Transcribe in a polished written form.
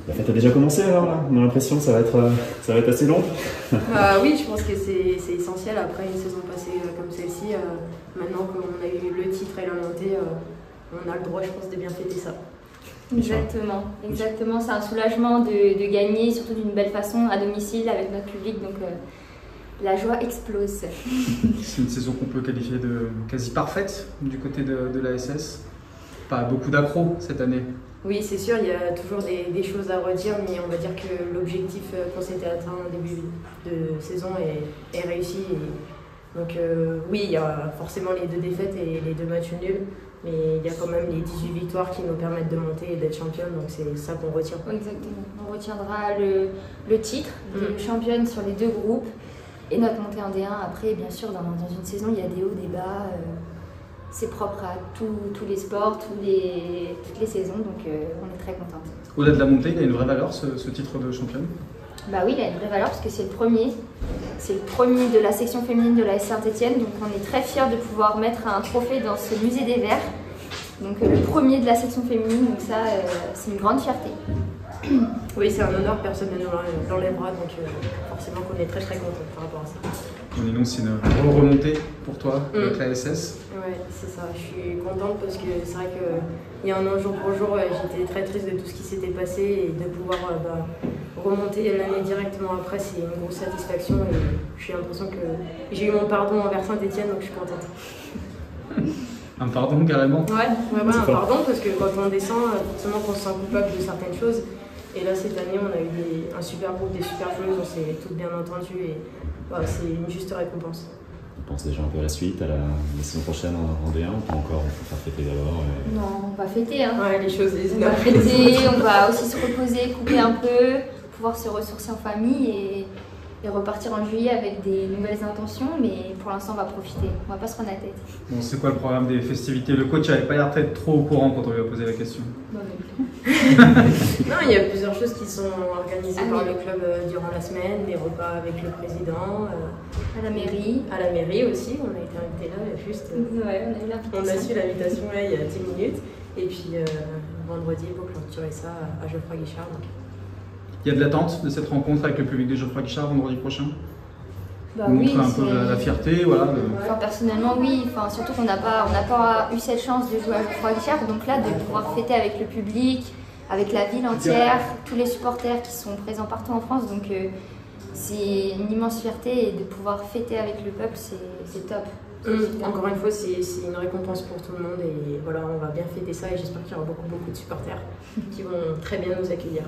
La fête a déjà commencé alors là? On a l'impression que ça va être assez long. Oui, je pense que c'est essentiel après une saison passée comme celle-ci. Maintenant qu'on a eu le titre et la montée, on a le droit, je pense, de bien fêter ça. Exactement, exactement. C'est un soulagement de gagner, surtout d'une belle façon, à domicile, avec notre public. Donc la joie explose. C'est une saison qu'on peut qualifier de quasi parfaite du côté de l'ASS. Pas beaucoup d'accros cette année. Oui, c'est sûr, il y a toujours des choses à redire, mais on va dire que l'objectif qu'on s'était atteint au début de saison est réussi. Donc oui, il y a forcément les 2 défaites et les 2 matchs nuls, mais il y a quand même les 18 victoires qui nous permettent de monter et d'être championne, donc c'est ça qu'on retient. Exactement, on retiendra le titre de championne sur les 2 groupes et notre montée en D1. Après, bien sûr, dans une saison, il y a des hauts, des bas. C'est propre à tous les sports, toutes les saisons, donc on est très contente. Au-delà de la montée, il a une vraie valeur ce titre de championne? Bah oui, il a une vraie valeur parce que c'est le premier de la section féminine de la S Saint-Etienne, donc on est très fiers de pouvoir mettre un trophée dans ce musée des Verts. Donc le premier de la section féminine, donc ça c'est une grande fierté. Oui, c'est un honneur, personne ne nous l'enlèvera, donc forcément qu'on est très très content par rapport à ça. On énonce une remontée pour toi avec la SS. Oui, c'est ça, je suis contente parce que c'est vrai qu'il y a un an jour pour jour, j'étais très triste de tout ce qui s'était passé et de pouvoir remonter l'année directement après, c'est une grosse satisfaction et j'ai l'impression que j'ai eu mon pardon envers Saint-Etienne, donc je suis contente. Un pardon carrément? Ouais, un pardon parce que quand on descend, forcément qu'on se sent coupable de certaines choses. Et là, cette année, on a eu un super groupe, des super joueuses, on s'est toutes bien entendues et c'est une juste récompense. On pense déjà un peu à la suite, à la saison prochaine en D1, ou pas encore? On peut faire fêter d'abord. Non, on va fêter. Hein. Ouais, les choses, on va fêter, on va aussi se reposer, couper un peu, pouvoir se ressourcer en famille et repartir en juillet avec des nouvelles intentions, mais pour l'instant on va profiter, on va pas se prendre la tête. Bon, c'est quoi le programme des festivités? Le coach n'avait pas l'air d'être trop au courant quand on lui a posé la question. Non, non, il y a plusieurs choses qui sont organisées par le club durant la semaine, des repas avec le président, à la mairie. À la mairie aussi, on a été invités là, juste. Ouais, on a su l'invitation il y a 10 minutes, et puis vendredi, pour clôturer ça à Geoffroy Guichard. Donc. Il y a de l'attente de cette rencontre avec le public de Geoffroy Guichard vendredi prochain? Montrer un peu la fierté, voilà. Enfin, personnellement, oui. Enfin, surtout qu'on n'a pas eu cette chance de jouer à Geoffroy Guichard, donc là, de pouvoir fêter avec le public, avec la ville entière, tous les supporters qui sont présents partout en France, donc c'est une immense fierté et de pouvoir fêter avec le peuple, c'est top. Encore une fois, c'est une récompense pour tout le monde et voilà, on va bien fêter ça et j'espère qu'il y aura beaucoup de supporters qui vont très bien nous accueillir.